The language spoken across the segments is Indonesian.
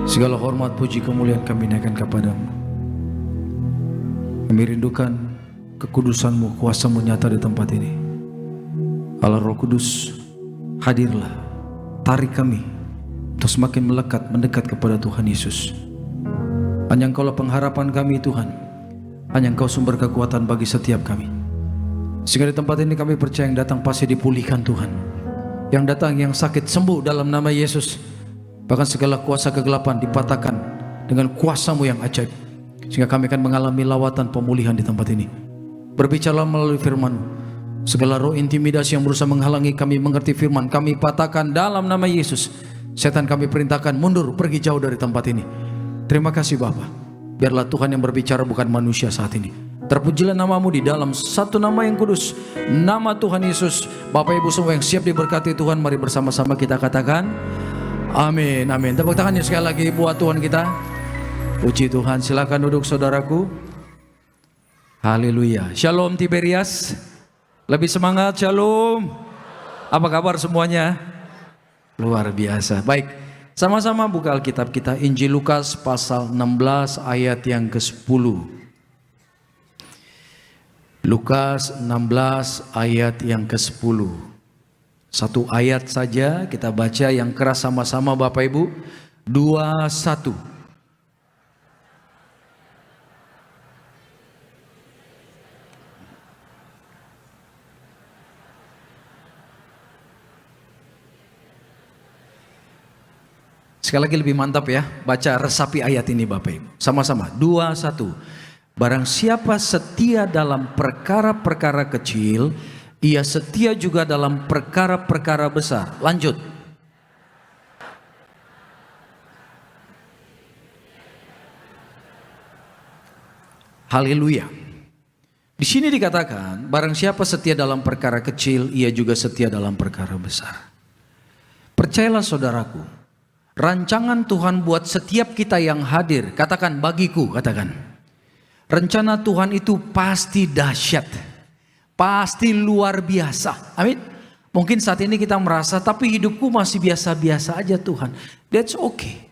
Segala hormat, puji, kemuliaan kami naikkan kepadamu. Kami rindukan kekudusan-Mu, kuasa-Mu nyata di tempat ini. Allah Roh Kudus, hadirlah, tarik kami untuk semakin melekat, mendekat kepada Tuhan Yesus. Hanya Engkaulah pengharapan kami Tuhan. Hanya Engkau sumber kekuatan bagi setiap kami. Sehingga di tempat ini kami percaya yang datang pasti dipulihkan Tuhan. Yang datang yang sakit sembuh dalam nama Yesus. Bahkan segala kuasa kegelapan dipatahkan dengan kuasa-Mu yang ajaib. Sehingga kami akan mengalami lawatan pemulihan di tempat ini. Berbicara melalui firman-Mu. Segala roh intimidasi yang berusaha menghalangi kami mengerti firman, kami patahkan dalam nama Yesus. Setan kami perintahkan mundur, pergi jauh dari tempat ini. Terima kasih Bapa. Biarlah Tuhan yang berbicara, bukan manusia saat ini. Terpujilah nama-Mu di dalam satu nama yang kudus, nama Tuhan Yesus. Bapak Ibu semua yang siap diberkati Tuhan, mari bersama-sama kita katakan amin, amin. Tepuk tangannya sekali lagi buat Tuhan kita. Puji Tuhan. Silakan duduk saudaraku. Haleluya. Shalom Tiberias. Lebih semangat, shalom. Apa kabar semuanya? Luar biasa. Baik, sama-sama buka Alkitab kita, Injil Lukas pasal 16 ayat yang ke-10. Lukas 16 ayat yang ke-10. Satu ayat saja kita baca yang keras sama-sama Bapak Ibu. 2, 1. Sekali lagi lebih mantap ya. Baca, resapi ayat ini Bapak Ibu. Sama-sama. 2, 1. Barang siapa setia dalam perkara-perkara kecil, ia setia juga dalam perkara-perkara besar. Lanjut. Haleluya. Di sini dikatakan, barang siapa setia dalam perkara kecil, ia juga setia dalam perkara besar. Percayalah saudaraku, rancangan Tuhan buat setiap kita yang hadir, katakan bagiku, katakan. Rencana Tuhan itu pasti dahsyat, pasti luar biasa. Amin. Mungkin saat ini kita merasa, tapi hidupku masih biasa-biasa aja Tuhan. That's okay.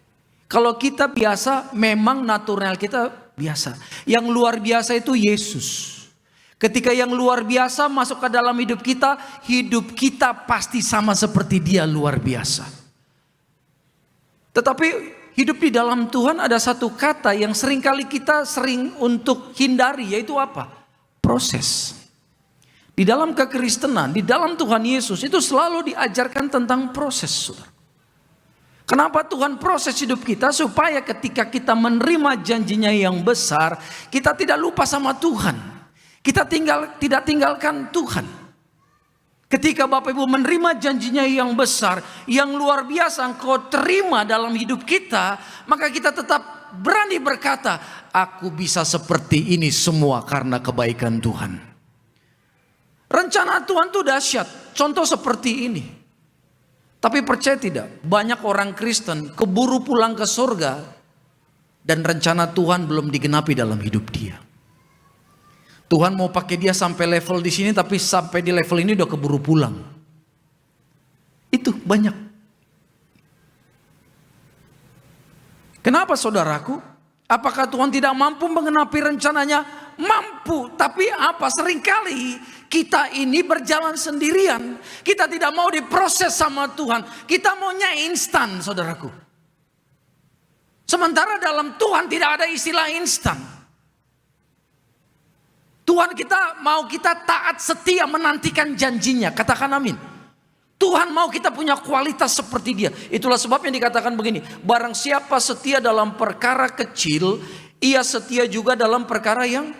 Kalau kita biasa, memang natural kita biasa. Yang luar biasa itu Yesus. Ketika yang luar biasa masuk ke dalam hidup kita pasti sama seperti Dia luar biasa. Tetapi hidup di dalam Tuhan ada satu kata yang seringkali kita sering untuk hindari, yaitu apa? Proses. Di dalam kekristenan, di dalam Tuhan Yesus itu selalu diajarkan tentang proses. Saudara. Kenapa Tuhan proses hidup kita? Supaya ketika kita menerima janjinya yang besar, kita tidak lupa sama Tuhan. Kita tidak tinggalkan Tuhan. Ketika Bapak Ibu menerima janjinya yang besar, yang luar biasa engkau terima dalam hidup kita, maka kita tetap berani berkata, aku bisa seperti ini semua karena kebaikan Tuhan. Rencana Tuhan itu dahsyat, contoh seperti ini. Tapi percaya tidak, banyak orang Kristen keburu pulang ke surga dan rencana Tuhan belum digenapi dalam hidup dia. Tuhan mau pakai dia sampai level di sini, tapi sampai di level ini udah keburu pulang. Itu banyak. Kenapa saudaraku? Apakah Tuhan tidak mampu menggenapi rencananya? Mampu, tapi apa? Seringkali kita ini berjalan sendirian. Kita tidak mau diproses sama Tuhan. Kita maunya instan, saudaraku. Sementara dalam Tuhan tidak ada istilah instan. Tuhan kita mau kita taat setia menantikan janjinya. Katakan amin. Tuhan mau kita punya kualitas seperti Dia. Itulah sebabnya dikatakan begini. Barang siapa setia dalam perkara kecil, ia setia juga dalam perkara yang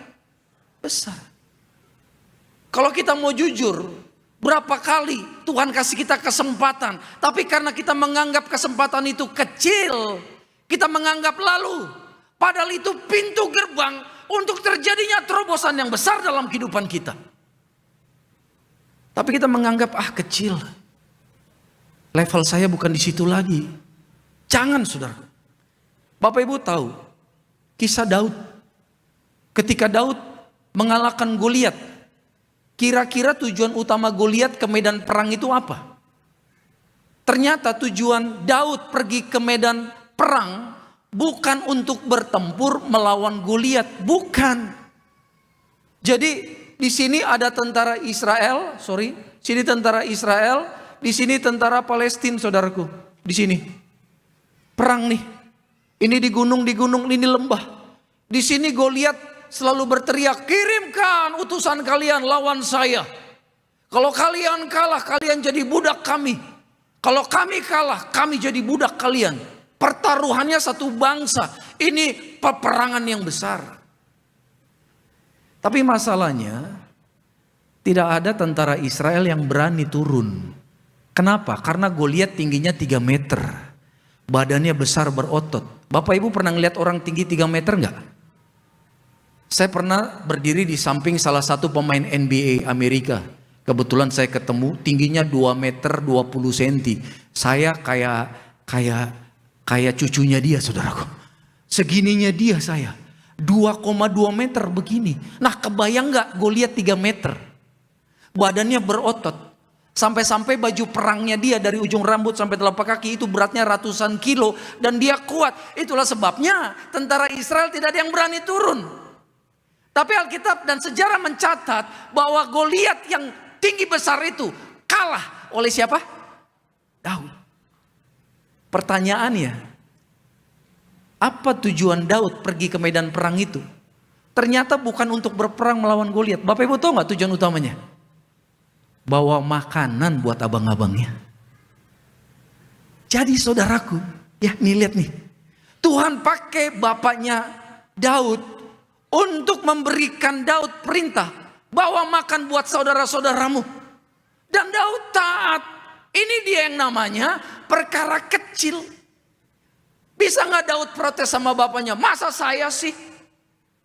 besar. Kalau kita mau jujur, berapa kali Tuhan kasih kita kesempatan, tapi karena kita menganggap kesempatan itu kecil, kita menganggap lalu. Padahal itu pintu gerbang untuk terjadinya terobosan yang besar dalam kehidupan kita. Tapi kita menganggap kecil. Level saya bukan di situ lagi. Jangan saudara. Bapak Ibu tahu kisah Daud. Ketika Daud mengalahkan Goliat, kira-kira tujuan utama Goliat ke medan perang itu apa? Ternyata tujuan Daud pergi ke medan perang bukan untuk bertempur melawan Goliat, bukan. Jadi di sini ada tentara Israel, sini tentara Israel, di sini tentara Palestina, saudaraku. Di sini perang nih. Ini di gunung, ini lembah. Di sini Goliat selalu berteriak, kirimkan utusan kalian lawan saya. Kalau kalian kalah, kalian jadi budak kami. Kalau kami kalah, kami jadi budak kalian. Pertaruhannya satu bangsa. Ini peperangan yang besar. Tapi masalahnya, tidak ada tentara Israel yang berani turun. Kenapa? Karena Goliat tingginya 3 meter. Badannya besar berotot. Bapak Ibu pernah ngeliat orang tinggi 3 meter enggak? Saya pernah berdiri di samping salah satu pemain NBA Amerika. Kebetulan saya ketemu, tingginya 2 meter 20 cm. Saya kayak cucunya dia, saudaraku. Segininya dia saya. 2,2 meter begini. Nah, kebayang nggak Goliat 3 meter? Badannya berotot. Sampai-sampai baju perangnya dia dari ujung rambut sampai telapak kaki itu beratnya ratusan kilo. Dan dia kuat. Itulah sebabnya tentara Israel tidak ada yang berani turun. Tapi Alkitab dan sejarah mencatat bahwa Goliat yang tinggi besar itu kalah oleh siapa? Daud. Pertanyaannya, apa tujuan Daud pergi ke medan perang itu? Ternyata bukan untuk berperang melawan Goliat. Bapak Ibu tahu nggak tujuan utamanya? Bawa makanan buat abang-abangnya. Jadi saudaraku, ya nih lihat nih. Tuhan pakai bapaknya Daud untuk memberikan Daud perintah, bawa makan buat saudara-saudaramu. Dan Daud taat. Ini dia yang namanya perkara kecil. Bisa nggak Daud protes sama bapaknya? Masa saya sih?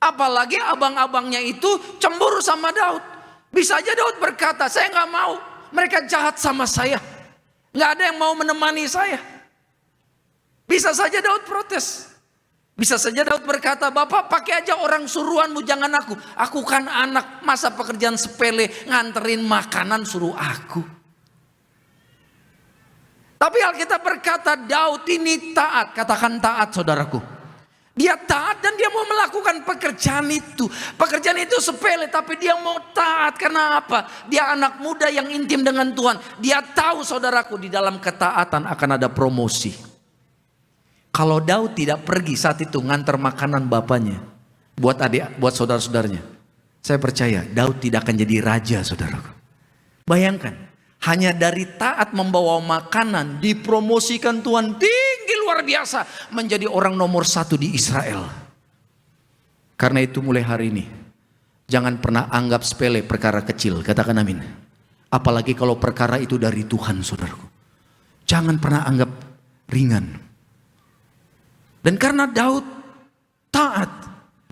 Apalagi abang-abangnya itu cemburu sama Daud. Bisa aja Daud berkata, saya nggak mau. Mereka jahat sama saya. Nggak ada yang mau menemani saya. Bisa saja Daud protes. Bisa saja Daud berkata, Bapak pakai aja orang suruhanmu, jangan aku. Aku kan anak, masa pekerjaan sepele nganterin makanan suruh aku. Tapi Alkitab berkata Daud ini taat. Katakan taat, saudaraku. Dia taat dan dia mau melakukan pekerjaan itu. Pekerjaan itu sepele tapi dia mau taat. Karena apa? Dia anak muda yang intim dengan Tuhan. Dia tahu, saudaraku, di dalam ketaatan akan ada promosi. Kalau Daud tidak pergi saat itu ngantar makanan bapaknya buat adik, buat saudara-saudaranya, saya percaya Daud tidak akan jadi raja, saudaraku. Bayangkan, hanya dari taat membawa makanan dipromosikan Tuhan tinggi luar biasa menjadi orang nomor 1 di Israel. Karena itu mulai hari ini jangan pernah anggap sepele perkara kecil. Katakan amin. Apalagi kalau perkara itu dari Tuhan, saudaraku. Jangan pernah anggap ringan. Dan karena Daud taat,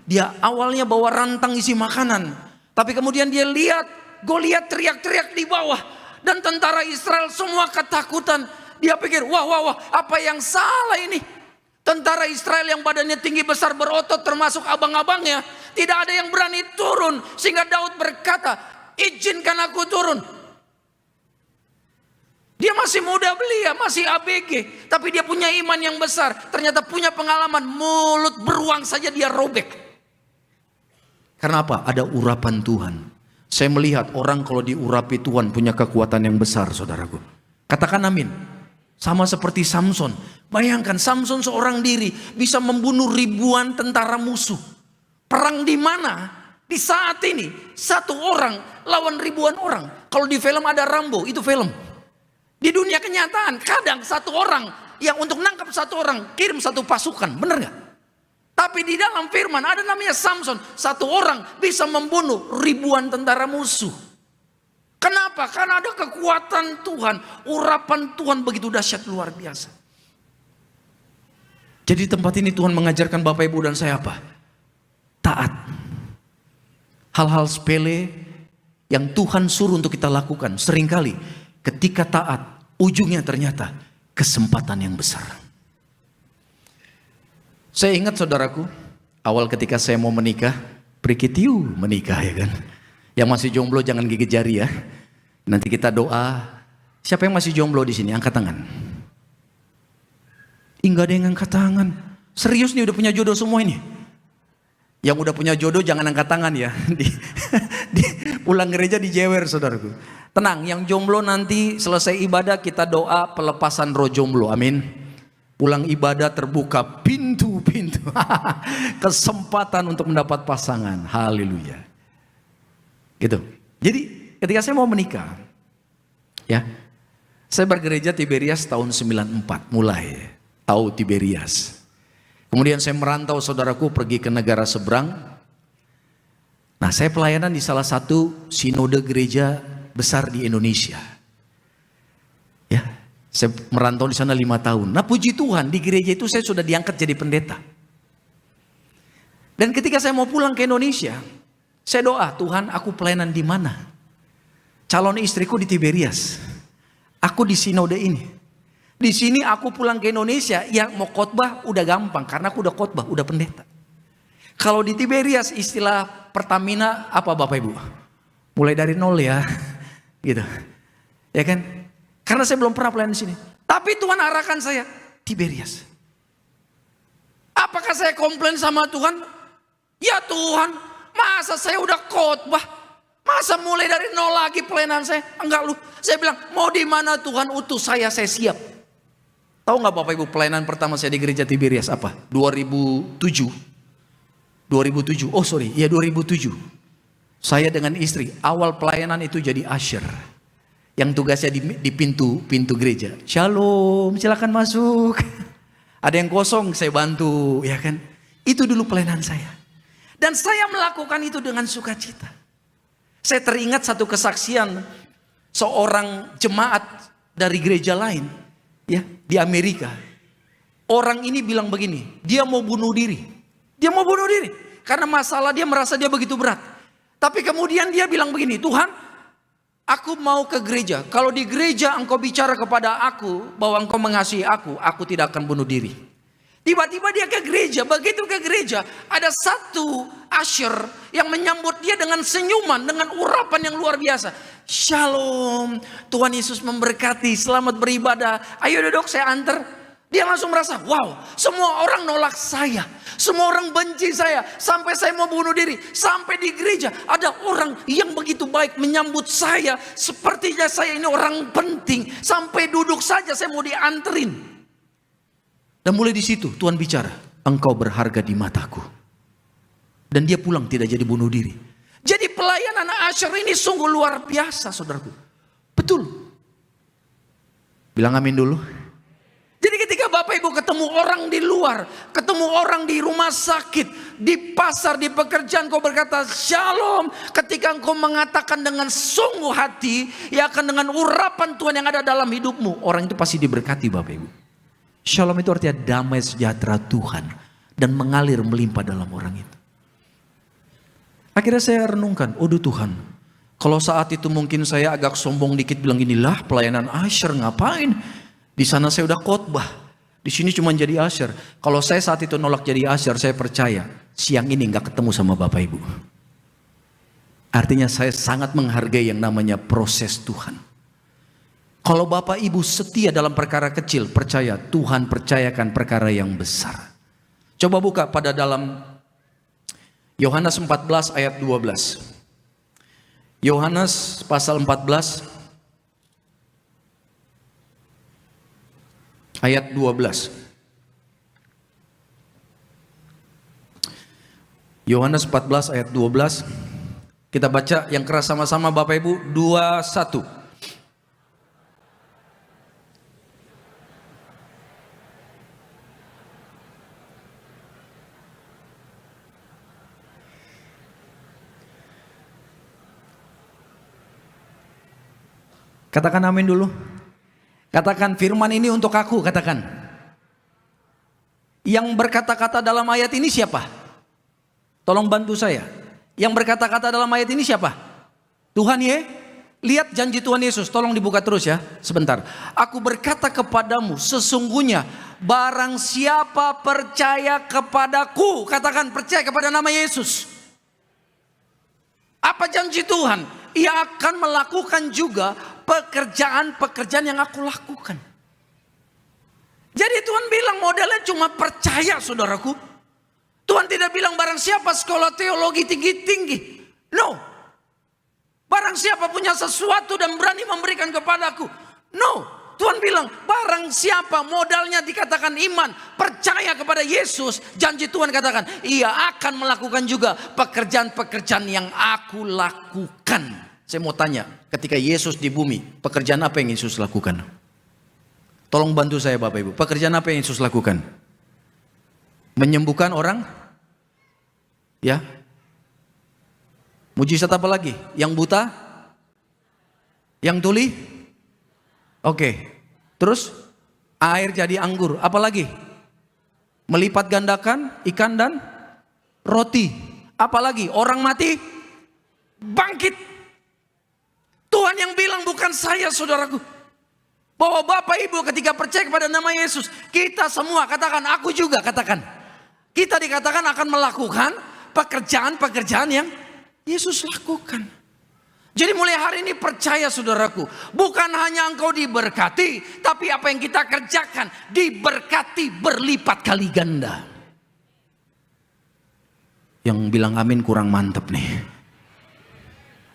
dia awalnya bawa rantang isi makanan. Tapi kemudian dia lihat Goliat teriak-teriak di bawah. Dan tentara Israel semua ketakutan. Dia pikir, wah, apa yang salah ini? Tentara Israel yang badannya tinggi besar berotot termasuk abang-abangnya. Tidak ada yang berani turun. Sehingga Daud berkata, izinkan aku turun. Dia masih muda belia, masih ABG. Tapi dia punya iman yang besar. Ternyata punya pengalaman, mulut beruang saja dia robek. Karena apa? Ada urapan Tuhan. Saya melihat orang kalau diurapi Tuhan punya kekuatan yang besar, saudaraku. Katakan amin. Sama seperti Samson. Bayangkan Samson seorang diri bisa membunuh ribuan tentara musuh. Perang di mana? Di saat ini satu orang lawan ribuan orang. Kalau di film ada Rambo, itu film. Di dunia kenyataan kadang satu orang yang untuk nangkap satu orang kirim satu pasukan, benar nggak? Tapi di dalam firman ada namanya Samson, satu orang bisa membunuh ribuan tentara musuh. Kenapa? Karena ada kekuatan Tuhan, urapan Tuhan begitu dahsyat luar biasa. Jadi tempat ini Tuhan mengajarkan Bapak Ibu dan saya apa? Taat. Hal-hal sepele yang Tuhan suruh untuk kita lakukan seringkali ketika taat, ujungnya ternyata kesempatan yang besar. Saya ingat, saudaraku, awal ketika saya mau menikah, prikitiu menikah, ya kan. Yang masih jomblo jangan gigit jari ya. Nanti kita doa. Siapa yang masih jomblo di sini? Angkat tangan. Enggak ada yang angkat tangan. Serius nih udah punya jodoh semua ini. Yang udah punya jodoh jangan angkat tangan ya. Di pulang gereja dijewer saudaraku. Tenang, yang jomblo nanti selesai ibadah kita doa pelepasan roh jomblo. Amin. Pulang ibadah terbuka pintu-pintu. Kesempatan untuk mendapat pasangan. Haleluya. Gitu. Jadi ketika saya mau menikah, ya, saya bergereja Tiberias tahun 94 mulai. Tahu Tiberias. Kemudian saya merantau saudaraku pergi ke negara seberang. Nah, saya pelayanan di salah satu sinode gereja besar di Indonesia. Ya, saya merantau di sana 5 tahun. Nah, puji Tuhan di gereja itu saya sudah diangkat jadi pendeta. Dan ketika saya mau pulang ke Indonesia, saya doa, Tuhan, aku pelayanan di mana? Calon istriku di Tiberias. Aku di sinode ini. Di sini aku pulang ke Indonesia, yang mau khotbah udah gampang karena aku udah khotbah, udah pendeta. Kalau di Tiberias istilah Pertamina apa Bapak Ibu? Mulai dari nol ya, gitu, ya kan? Karena saya belum pernah pelayanan di sini. Tapi Tuhan arahkan saya Tiberias. Apakah saya komplain sama Tuhan? Ya Tuhan, masa saya udah khotbah? Masa mulai dari nol lagi pelayanan saya? Enggak lu. Saya bilang mau di mana Tuhan utus saya siap. Tahu nggak Bapak Ibu pelayanan pertama saya di gereja Tiberias apa? 2007. Oh sorry, ya 2007. Saya dengan istri awal pelayanan itu jadi usher, yang tugasnya di pintu gereja. Shalom, silakan masuk. Ada yang kosong saya bantu, ya kan? Itu dulu pelayanan saya. Dan saya melakukan itu dengan sukacita. Saya teringat satu kesaksian seorang jemaat dari gereja lain, ya, di Amerika. Orang ini bilang begini, dia mau bunuh diri. Dia mau bunuh diri karena masalah dia merasa dia begitu berat. Tapi kemudian dia bilang begini, Tuhan, aku mau ke gereja. Kalau di gereja engkau bicara kepada aku bahwa engkau mengasihi aku tidak akan bunuh diri. Tiba-tiba dia ke gereja. Begitu ke gereja, ada satu usher yang menyambut dia dengan senyuman, dengan urapan yang luar biasa. Shalom, Tuhan Yesus memberkati, selamat beribadah. Ayo duduk, saya antar. Dia langsung merasa, wow, semua orang nolak saya. Semua orang benci saya. Sampai saya mau bunuh diri. Sampai di gereja ada orang yang begitu baik menyambut saya. Sepertinya saya ini orang penting. Sampai duduk saja saya mau dianterin. Dan mulai di situ Tuhan bicara, engkau berharga di mataku. Dan dia pulang tidak jadi bunuh diri. Jadi pelayanan usher ini sungguh luar biasa saudaraku. Betul. Bilang amin dulu. Jadi ketika Bapak Ibu ketemu orang di luar, ketemu orang di rumah sakit, di pasar, di pekerjaan, kau berkata shalom. Ketika engkau mengatakan dengan sungguh hati, ya akan dengan urapan Tuhan yang ada dalam hidupmu, orang itu pasti diberkati Bapak Ibu. Shalom itu artinya damai sejahtera Tuhan dan mengalir melimpah dalam orang itu. Akhirnya saya renungkan, aduh Tuhan, kalau saat itu mungkin saya agak sombong dikit bilang inilah pelayanan usher ngapain? Di sana saya udah khotbah, di sini cuma jadi usher. Kalau saya saat itu nolak jadi usher, saya percaya siang ini nggak ketemu sama Bapak Ibu. Artinya saya sangat menghargai yang namanya proses Tuhan. Kalau Bapak Ibu setia dalam perkara kecil, percaya Tuhan percayakan perkara yang besar. Coba buka pada dalam Yohanes 14 ayat 12. Yohanes pasal 14 ayat 12. Yohanes 14 ayat 12. Kita baca yang keras sama-sama Bapak Ibu. 2, 1. Katakan amin dulu. Katakan firman ini untuk aku, katakan. Yang berkata-kata dalam ayat ini siapa? Tolong bantu saya. Yang berkata-kata dalam ayat ini siapa? Tuhan ya. Lihat janji Tuhan Yesus, tolong dibuka terus ya, sebentar. Aku berkata kepadamu, sesungguhnya barang siapa percaya kepadaku, katakan percaya kepada nama Yesus. Apa janji Tuhan? Ia akan melakukan juga pekerjaan-pekerjaan yang aku lakukan. Jadi Tuhan bilang modalnya cuma percaya, saudaraku. Tuhan tidak bilang barang siapa sekolah teologi tinggi-tinggi. No. Barang siapa punya sesuatu dan berani memberikan kepadaku. No. Tuhan bilang barang siapa modalnya dikatakan iman, percaya kepada Yesus, janji Tuhan katakan ia akan melakukan juga pekerjaan-pekerjaan yang aku lakukan. Saya mau tanya, ketika Yesus di bumi, pekerjaan apa yang Yesus lakukan? Tolong bantu saya Bapak Ibu, pekerjaan apa yang Yesus lakukan? Menyembuhkan orang? Ya. Mujizat apa lagi? Yang buta? Yang tuli? Oke. Terus air jadi anggur. Apa lagi? Melipat gandakan ikan dan roti. Apa lagi? Orang mati bangkit. Tuhan yang bilang, bukan saya, saudaraku. Bahwa Bapak Ibu ketika percaya kepada nama Yesus, kita semua katakan, aku juga katakan. Kita dikatakan akan melakukan pekerjaan-pekerjaan yang Yesus lakukan. Jadi mulai hari ini percaya, saudaraku, bukan hanya engkau diberkati, tapi apa yang kita kerjakan diberkati berlipat kali ganda. Yang bilang amin kurang mantep nih.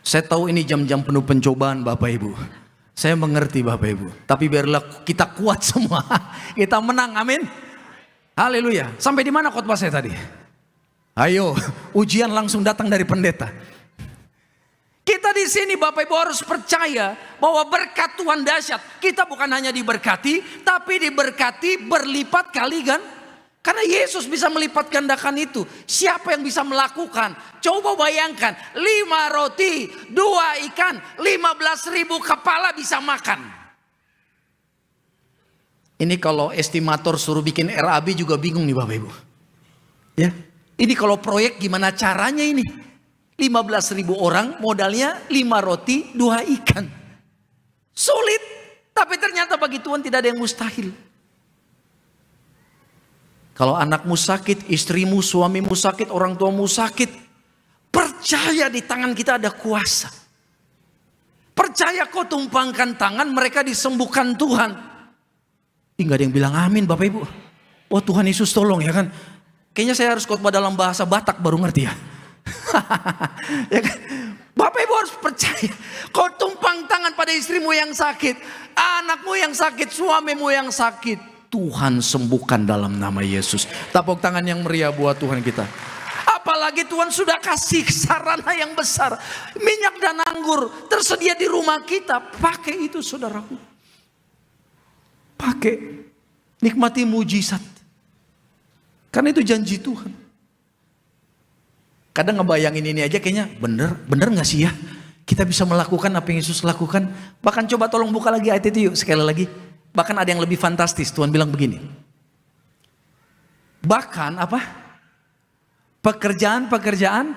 Saya tahu ini jam-jam penuh pencobaan Bapak Ibu. Saya mengerti Bapak Ibu. Tapi biarlah kita kuat semua. Kita menang, amin. Haleluya. Sampai di mana khotbah saya tadi? Ayo, ujian langsung datang dari pendeta. Kita di sini Bapak Ibu harus percaya bahwa berkat Tuhan dahsyat. Kita bukan hanya diberkati, tapi diberkati berlipat kali kan? Karena Yesus bisa melipat gandakan itu. Siapa yang bisa melakukan? Coba bayangkan, 5 roti, 2 ikan, 15.000 kepala bisa makan. Ini kalau estimator suruh bikin RAB juga bingung nih Bapak Ibu. Ya, ini kalau proyek gimana caranya ini? 15.000 orang modalnya 5 roti 2 ikan. Sulit. Tapi ternyata bagi Tuhan tidak ada yang mustahil. Kalau anakmu sakit, istrimu, suamimu sakit, orang tuamu sakit, percaya di tangan kita ada kuasa. Percaya kau tumpangkan tangan, mereka disembuhkan Tuhan. Nggak ada yang bilang amin Bapak Ibu. Oh Tuhan Yesus tolong ya kan. Kayaknya saya harus khotbah dalam bahasa Batak baru ngerti ya. Ya kan? Bapak Ibu harus percaya. Kau tumpang tangan pada istrimu yang sakit, anakmu yang sakit, suamimu yang sakit, Tuhan sembuhkan dalam nama Yesus. Tepuk tangan yang meriah buat Tuhan kita. Apalagi Tuhan sudah kasih sarana yang besar, minyak dan anggur tersedia di rumah kita. Pakai itu saudaraku. Pakai, nikmati mujizat. Karena itu janji Tuhan. Kadang ngebayangin ini aja kayaknya bener gak sih ya? Kita bisa melakukan apa yang Yesus lakukan. Bahkan coba tolong buka lagi ayat itu yuk sekali lagi. Bahkan ada yang lebih fantastis. Tuhan bilang begini. Bahkan apa? Pekerjaan-pekerjaan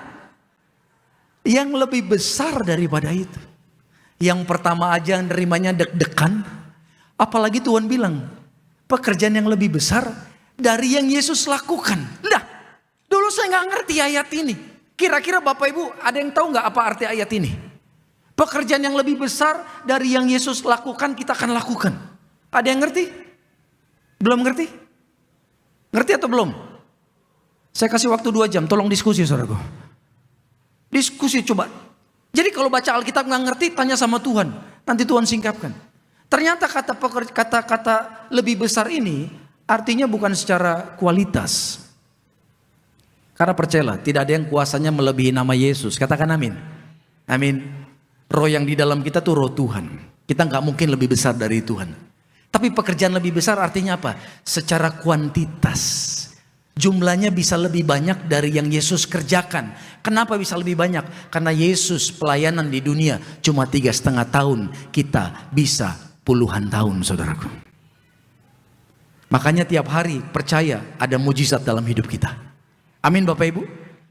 yang lebih besar daripada itu. Yang pertama aja nerimanya deg-degan. Apalagi Tuhan bilang pekerjaan yang lebih besar dari yang Yesus lakukan. Nah, dulu saya gak ngerti ayat ini. Kira-kira Bapak Ibu ada yang tahu nggak apa arti ayat ini? Pekerjaan yang lebih besar dari yang Yesus lakukan kita akan lakukan. Ada yang ngerti? Belum ngerti? Ngerti atau belum? Saya kasih waktu 2 jam, tolong diskusi saudaraku. Diskusi coba. Jadi kalau baca Alkitab nggak ngerti, tanya sama Tuhan. Nanti Tuhan singkapkan. Ternyata kata-kata lebih besar ini artinya bukan secara kualitas. Karena percayalah, tidak ada yang kuasanya melebihi nama Yesus. Katakan amin. Amin. Roh yang di dalam kita tuh roh Tuhan. Kita nggak mungkin lebih besar dari Tuhan. Tapi pekerjaan lebih besar artinya apa? Secara kuantitas. Jumlahnya bisa lebih banyak dari yang Yesus kerjakan. Kenapa bisa lebih banyak? Karena Yesus pelayanan di dunia cuma 3,5 tahun. Kita bisa puluhan tahun saudaraku. Makanya tiap hari percaya ada mujizat dalam hidup kita. Amin Bapak Ibu.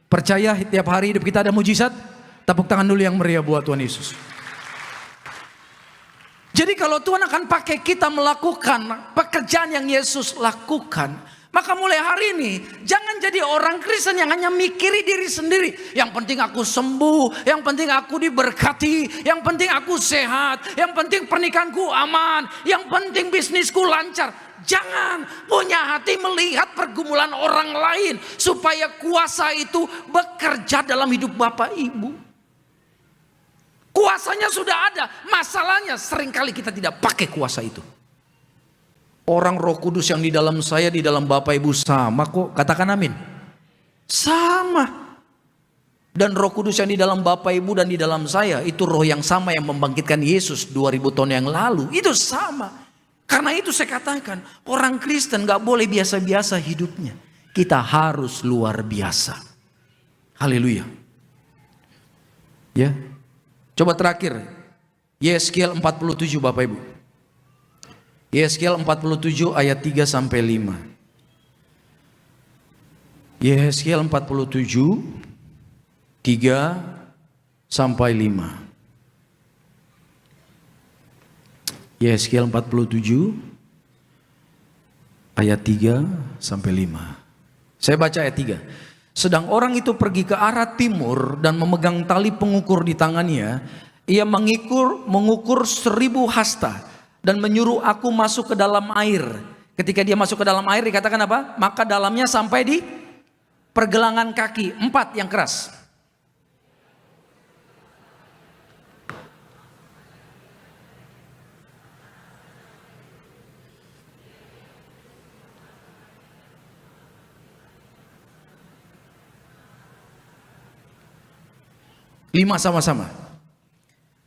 Percaya tiap hari hidup kita ada mujizat. Tepuk tangan dulu yang meriah buat Tuhan Yesus. Jadi kalau Tuhan akan pakai kita melakukan pekerjaan yang Yesus lakukan, maka mulai hari ini jangan jadi orang Kristen yang hanya mikiri diri sendiri. Yang penting aku sembuh, yang penting aku diberkati, yang penting aku sehat, yang penting pernikahanku aman, yang penting bisnisku lancar. Jangan punya hati melihat pergumulan orang lain supaya kuasa itu bekerja dalam hidup Bapak Ibu. Kuasanya sudah ada, masalahnya seringkali kita tidak pakai kuasa itu. Orang Roh Kudus yang di dalam saya, di dalam Bapak Ibu sama kok, katakan amin. Sama. Dan Roh Kudus yang di dalam Bapak Ibu dan di dalam saya, itu roh yang sama yang membangkitkan Yesus 2000 tahun yang lalu. Itu sama. Karena itu saya katakan, orang Kristen gak boleh biasa-biasa hidupnya. Kita harus luar biasa. Haleluya. Ya. Coba terakhir, Yeskiel 47 Bapak Ibu. Yeskiel 47 ayat 3 sampai 5. Yeskiel 47 3 sampai 5. Yeskiel 47 ayat 3 sampai 5. Saya baca ayat 3. Sedang orang itu pergi ke arah timur dan memegang tali pengukur di tangannya. Ia mengukur 1000 hasta dan menyuruh aku masuk ke dalam air. Ketika dia masuk ke dalam air dikatakan apa? Maka dalamnya sampai di pergelangan kaki. 4 yang keras. Lima sama-sama.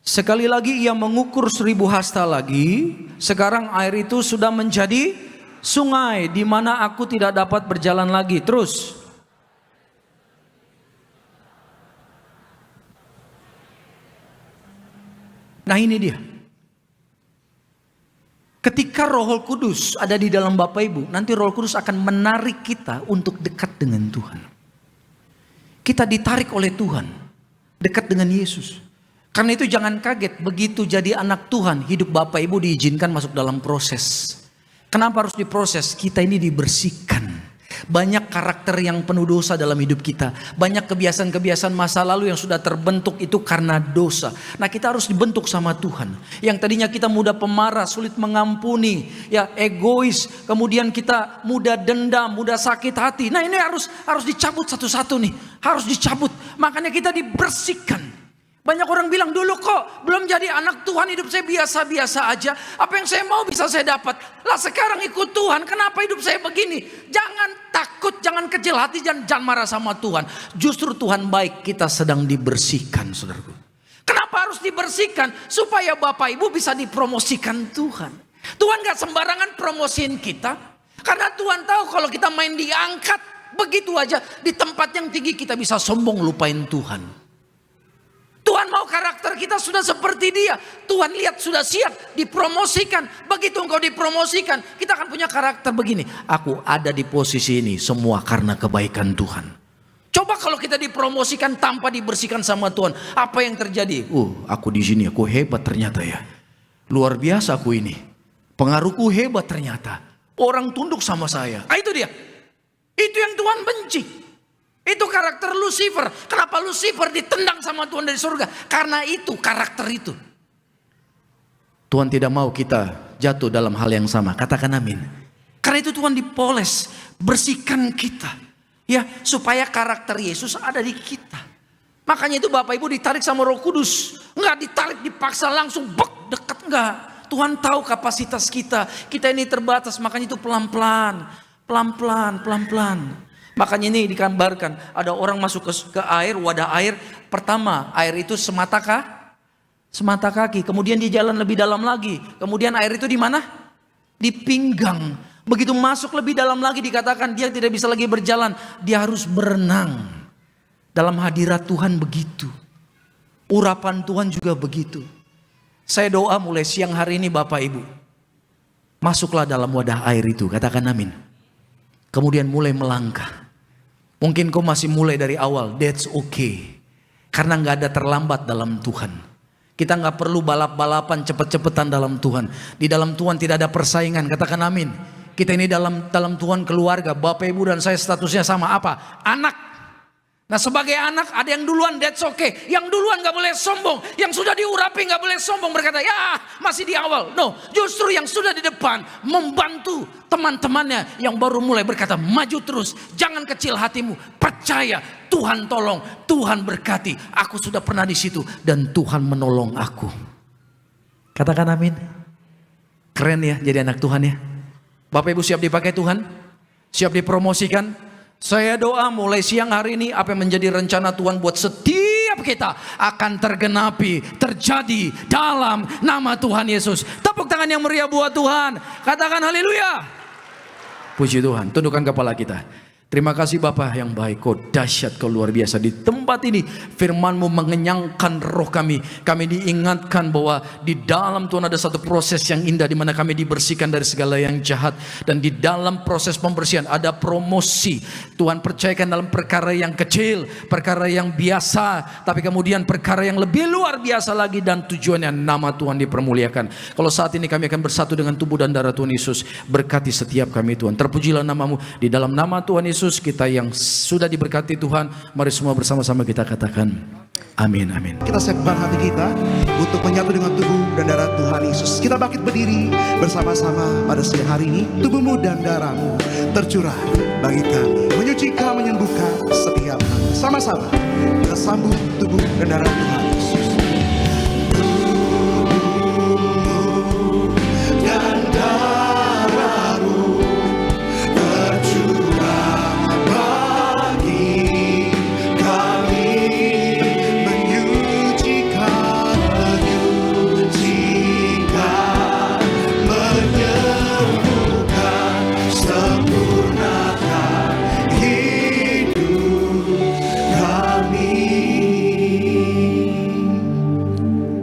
Sekali lagi ia mengukur 1000 hasta lagi. Sekarang air itu sudah menjadi sungai di mana aku tidak dapat berjalan lagi. Terus. Nah ini dia. Ketika Roh Kudus ada di dalam Bapak Ibu, nanti Roh Kudus akan menarik kita untuk dekat dengan Tuhan. Kita ditarik oleh Tuhan. Dekat dengan Yesus. Karena itu jangan kaget, begitu jadi anak Tuhan, hidup Bapak Ibu diizinkan masuk dalam proses. Kenapa harus diproses? Kita ini dibersihkan. Banyak karakter yang penuh dosa dalam hidup kita. Banyak kebiasaan-kebiasaan masa lalu yang sudah terbentuk itu karena dosa. Nah kita harus dibentuk sama Tuhan. Yang tadinya kita mudah pemarah, sulit mengampuni, ya egois. Kemudian kita mudah dendam, mudah sakit hati. Nah ini harus dicabut satu-satu nih. Harus dicabut. Makanya kita dibersihkan. Banyak orang bilang dulu kok belum jadi anak Tuhan hidup saya biasa-biasa aja. Apa yang saya mau bisa saya dapat. Lah sekarang ikut Tuhan kenapa hidup saya begini. Jangan takut, jangan kecil hati, jangan marah sama Tuhan. Justru Tuhan baik, kita sedang dibersihkan saudaraku. Kenapa harus dibersihkan? Supaya Bapak Ibu bisa dipromosikan Tuhan. Tuhan gak sembarangan promosiin kita. Karena Tuhan tahu kalau kita main diangkat begitu aja di tempat yang tinggi kita bisa sombong lupain Tuhan. Tuhan mau karakter kita sudah seperti dia. Tuhan lihat sudah siap dipromosikan. Begitu engkau dipromosikan, kita akan punya karakter begini. Aku ada di posisi ini semua karena kebaikan Tuhan. Coba kalau kita dipromosikan tanpa dibersihkan sama Tuhan, apa yang terjadi? Aku di sini, aku hebat ternyata ya. Luar biasa aku ini. Pengaruhku hebat ternyata. Orang tunduk sama saya. Itu dia. Itu yang Tuhan benci. Itu karakter Lucifer. Kenapa Lucifer ditendang sama Tuhan dari surga? Karena itu, karakter itu. Tuhan tidak mau kita jatuh dalam hal yang sama. Katakan amin. Karena itu Tuhan dipoles, bersihkan kita. Ya, supaya karakter Yesus ada di kita. Makanya itu Bapak Ibu ditarik sama Roh Kudus. Enggak ditarik dipaksa langsung dekat, enggak. Tuhan tahu kapasitas kita. Kita ini terbatas, makanya itu pelan-pelan. Pelan-pelan. Makanya ini digambarkan, ada orang masuk ke air, wadah air. Pertama, air itu semata kaki. Kemudian dia jalan lebih dalam lagi. Kemudian air itu di mana? Di pinggang. Begitu masuk lebih dalam lagi dikatakan dia tidak bisa lagi berjalan. Dia harus berenang. Dalam hadirat Tuhan begitu. Urapan Tuhan juga begitu. Saya doa mulai siang hari ini Bapak Ibu. Masuklah dalam wadah air itu, katakan amin. Kemudian mulai melangkah. Mungkin kau masih mulai dari awal, that's okay. Karena gak ada terlambat dalam Tuhan. Kita gak perlu balap-balapan cepet-cepetan dalam Tuhan. Di dalam Tuhan tidak ada persaingan, katakan amin. Kita ini dalam Tuhan keluarga, Bapak Ibu dan saya statusnya sama apa? Anak. Nah sebagai anak ada yang duluan, that's okay. Yang duluan gak boleh sombong. Yang sudah diurapi gak boleh sombong, berkata ya masih di awal. No, justru yang sudah di depan membantu teman-temannya yang baru mulai, berkata maju terus. Jangan kecil hatimu, percaya Tuhan tolong, Tuhan berkati. Aku sudah pernah di situ dan Tuhan menolong aku. Katakan amin. Keren ya jadi anak Tuhan ya. Bapak Ibu siap dipakai Tuhan? Siap dipromosikan? Saya doa mulai siang hari ini apa yang menjadi rencana Tuhan buat setiap kita akan tergenapi, terjadi dalam nama Tuhan Yesus. Tepuk tangan yang meriah buat Tuhan. Katakan haleluya. Puji Tuhan, tundukkan kepala kita. Terima kasih Bapa yang baik, kau dahsyat, kau luar biasa. Di tempat ini firman-Mu mengenyangkan roh kami. Kami diingatkan bahwa di dalam Tuhan ada satu proses yang indah, di mana kami dibersihkan dari segala yang jahat. Dan di dalam proses pembersihan ada promosi. Tuhan percayakan dalam perkara yang kecil, perkara yang biasa, tapi kemudian perkara yang lebih luar biasa lagi, dan tujuannya nama Tuhan dipermuliakan. Kalau saat ini kami akan bersatu dengan tubuh dan darah Tuhan Yesus, berkati setiap kami Tuhan. Terpujilah nama-Mu. Di dalam nama Tuhan Yesus kita yang sudah diberkati Tuhan, mari semua bersama-sama kita katakan amin, amin. Kita siapkan hati kita untuk menyatu dengan tubuh dan darah Tuhan Yesus. Kita bangkit berdiri bersama-sama pada siang hari ini. Tubuhmu dan darahmu tercurah bagi kami, menyucikan, menyembuhkan setiap hati. Sama-sama kita sambut tubuh dan darah Tuhan Yesus. Tubuhmu dan darahmu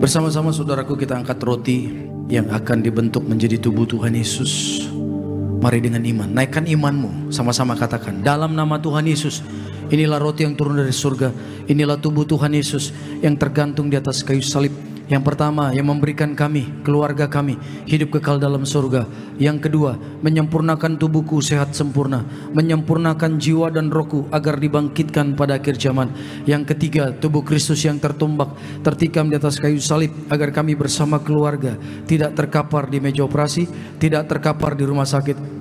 Bersama-sama saudaraku kita angkat roti yang akan dibentuk menjadi tubuh Tuhan Yesus. Mari dengan iman, naikkan imanmu, sama-sama katakan dalam nama Tuhan Yesus. Inilah roti yang turun dari surga, inilah tubuh Tuhan Yesus yang tergantung di atas kayu salib. Yang pertama, yang memberikan kami, keluarga kami, hidup kekal dalam surga. Yang kedua, menyempurnakan tubuhku sehat sempurna, menyempurnakan jiwa dan rohku agar dibangkitkan pada akhir zaman. Yang ketiga, tubuh Kristus yang tertumbak, tertikam di atas kayu salib agar kami bersama keluarga tidak terkapar di meja operasi, tidak terkapar di rumah sakit.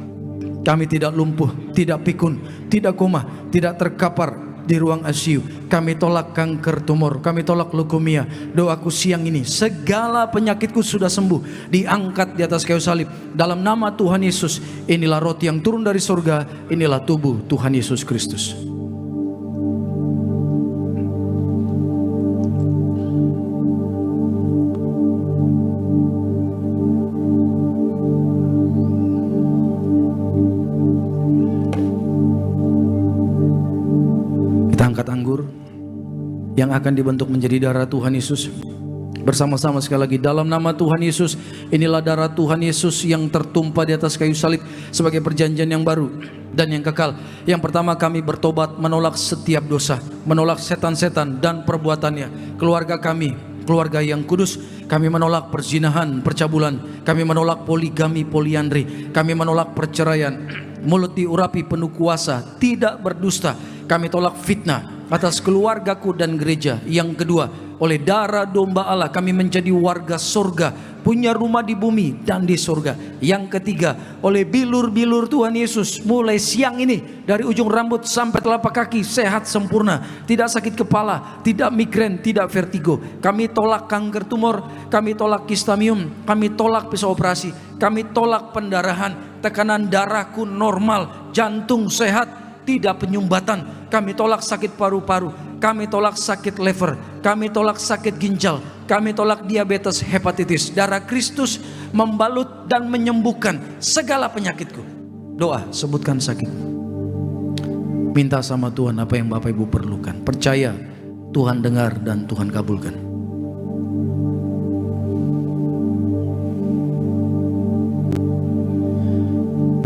Kami tidak lumpuh, tidak pikun, tidak koma, tidak terkapar di ruang ICU. Kami tolak kanker tumor, kami tolak leukemia. Doaku siang ini, segala penyakitku sudah sembuh, diangkat di atas kayu salib. Dalam nama Tuhan Yesus, inilah roti yang turun dari surga, inilah tubuh Tuhan Yesus Kristus. Angkat anggur yang akan dibentuk menjadi darah Tuhan Yesus. Bersama-sama sekali lagi dalam nama Tuhan Yesus. Inilah darah Tuhan Yesus yang tertumpah di atas kayu salib sebagai perjanjian yang baru dan yang kekal. Yang pertama, kami bertobat, menolak setiap dosa, menolak setan-setan dan perbuatannya. Keluarga kami, keluarga yang kudus, kami menolak perzinahan, percabulan, kami menolak poligami, poliandri, kami menolak perceraian, mulut diurapi penuh kuasa, tidak berdusta. Kami tolak fitnah atas keluargaku dan gereja. Yang kedua, oleh darah domba Allah kami menjadi warga surga, punya rumah di bumi dan di surga. Yang ketiga, oleh bilur-bilur Tuhan Yesus, mulai siang ini dari ujung rambut sampai telapak kaki sehat sempurna, tidak sakit kepala, tidak migrain, tidak vertigo. Kami tolak kanker tumor, kami tolak kistamium, kami tolak pisau operasi, kami tolak pendarahan, tekanan darahku normal, jantung sehat, tidak penyumbatan. Kami tolak sakit paru-paru, kami tolak sakit liver, kami tolak sakit ginjal, kami tolak diabetes, hepatitis. Darah Kristus membalut dan menyembuhkan segala penyakitku. Doa, sebutkan sakit. Minta sama Tuhan apa yang Bapak Ibu perlukan. Percaya Tuhan dengar dan Tuhan kabulkan.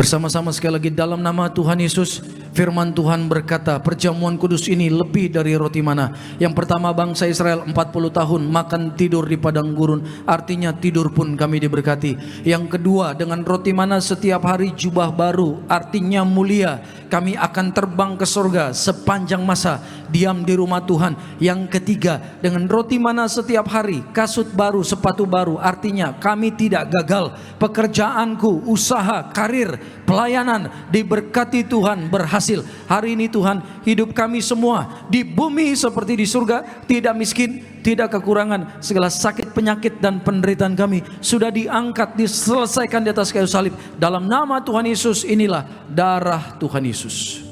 Bersama-sama sekali lagi dalam nama Tuhan Yesus. Firman Tuhan berkata, perjamuan kudus ini lebih dari roti mana. Yang pertama, bangsa Israel 40 tahun makan tidur di padang gurun, artinya tidur pun kami diberkati. Yang kedua, dengan roti mana setiap hari jubah baru, artinya mulia. kami akan terbang ke surga sepanjang masa diam di rumah Tuhan. Yang ketiga, dengan roti mana setiap hari, kasut baru, sepatu baru. Artinya kami tidak gagal. Pekerjaanku, usaha, karir, pelayanan diberkati Tuhan, berhasil. Hari ini Tuhan, hidup kami semua di bumi seperti di surga, tidak miskin, tidak kekurangan. Segala sakit, penyakit dan penderitaan kami sudah diangkat, diselesaikan di atas kayu salib. Dalam nama Tuhan Yesus, inilah darah Tuhan Yesus.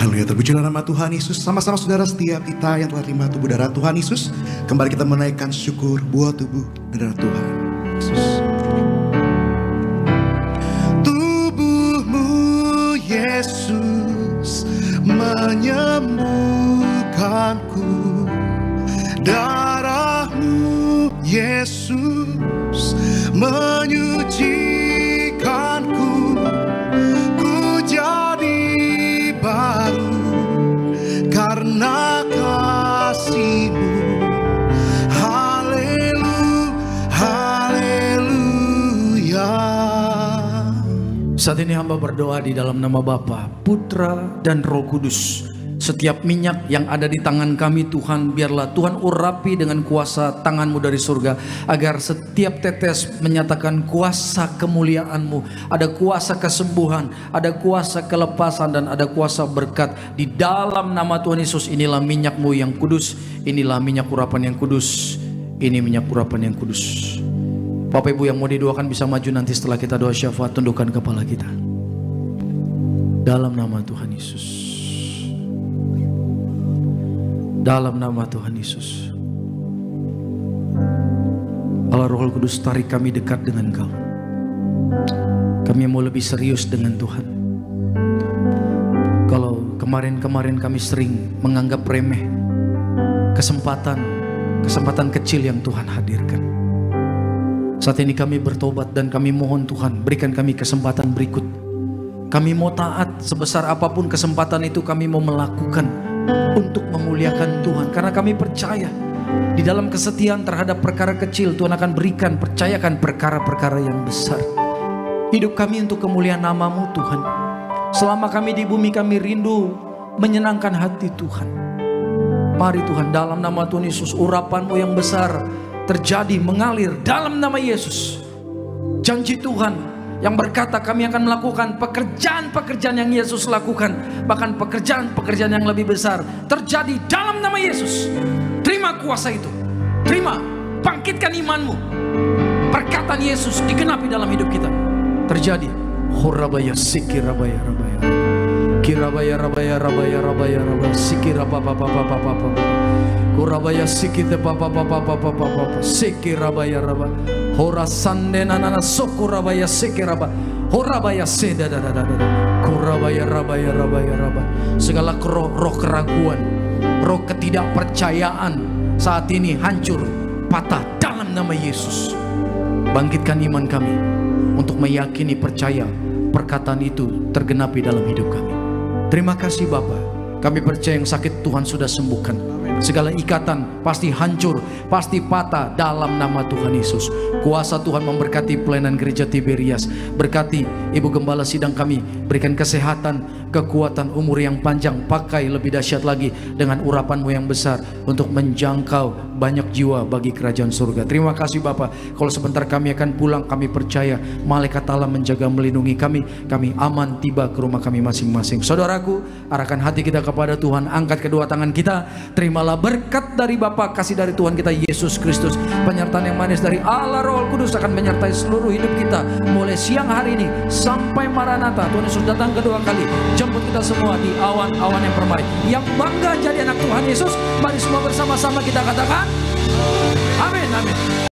Haleluya, terpujilah nama Tuhan Yesus. Sama-sama saudara, setiap kita yang telah terima tubuh darah Tuhan Yesus, kembali kita menaikkan syukur buat tubuh dan darah Tuhan Yesus. Tubuhmu Yesus menyembuhkanku, darahmu Yesus menyucikanku, ku jadi baru karena kasih-Mu. Haleluya. Saat ini hamba berdoa di dalam nama Bapa, Putra dan Roh Kudus. Setiap minyak yang ada di tangan kami Tuhan, biarlah Tuhan urapi dengan kuasa tangan-Mu dari surga, agar setiap tetes menyatakan kuasa kemuliaan-Mu. Ada kuasa kesembuhan, ada kuasa kelepasan, dan ada kuasa berkat. Di dalam nama Tuhan Yesus, inilah minyak-Mu yang kudus, inilah minyak urapan yang kudus, ini minyak urapan yang kudus. Bapak Ibu yang mau didoakan bisa maju nanti setelah kita doa syafaat, tundukkan kepala kita. Dalam nama Tuhan Yesus. Dalam nama Tuhan Yesus. Allah Roh Kudus, tarik kami dekat dengan Kau. Kami mau lebih serius dengan Tuhan. Kalau kemarin-kemarin kami sering menganggap remeh kesempatan kecil yang Tuhan hadirkan, saat ini kami bertobat dan kami mohon Tuhan, berikan kami kesempatan berikut. Kami mau taat, sebesar apapun kesempatan itu kami mau melakukan untuk memuliakan Tuhan, karena kami percaya di dalam kesetiaan terhadap perkara kecil Tuhan akan berikan, percayakan perkara-perkara yang besar. Hidup kami untuk kemuliaan nama-Mu Tuhan. Selama kami di bumi, kami rindu menyenangkan hati Tuhan. Mari Tuhan, dalam nama Tuhan Yesus, urapan-Mu yang besar terjadi, mengalir dalam nama Yesus. Janji Tuhan yang berkata kami akan melakukan pekerjaan-pekerjaan yang Yesus lakukan, bahkan pekerjaan-pekerjaan yang lebih besar, terjadi dalam nama Yesus. Terima kuasa itu, terima, bangkitkan imanmu. Perkataan Yesus digenapi dalam hidup kita, terjadi. Horabaya sikirabaya rabaya, kirabaya rabaya rabaya rabaya rabaya sikirababa papa papa papa, kurabaya sikite papa papa papa papa sikirabaya rabaya. Horasande nana sokurabaya sekiraba, horabaya seda dada dada, kurabaya rabaya rabaya rabaya. Segala roh keraguan, roh ketidakpercayaan saat ini hancur, patah dalam nama Yesus. Bangkitkan iman kami untuk meyakini, percaya perkataan itu tergenapi dalam hidup kami. Terima kasih Bapa, kami percaya yang sakit Tuhan sudah sembuhkan. Segala ikatan pasti hancur, pasti patah dalam nama Tuhan Yesus. Kuasa Tuhan memberkati pelayanan gereja Tiberias. Berkati Ibu Gembala sidang kami, berikan kesehatan, kekuatan, umur yang panjang. Pakai lebih dahsyat lagi dengan urapan-Mu yang besar untuk menjangkau banyak jiwa bagi kerajaan surga. Terima kasih Bapak. Kalau sebentar kami akan pulang, kami percaya malaikat Allah menjaga, melindungi kami. Kami aman tiba ke rumah kami masing-masing. Saudaraku, arahkan hati kita kepada Tuhan. Angkat kedua tangan kita. Terimalah berkat dari Bapa, kasih dari Tuhan kita Yesus Kristus, penyertaan yang manis dari Allah Roh Kudus akan menyertai seluruh hidup kita mulai siang hari ini sampai Maranatha. Tuhan Yesus datang kedua kali, jemput kita semua di awan-awan yang permai. Yang bangga jadi anak Tuhan Yesus, mari semua bersama-sama kita katakan amin, amin.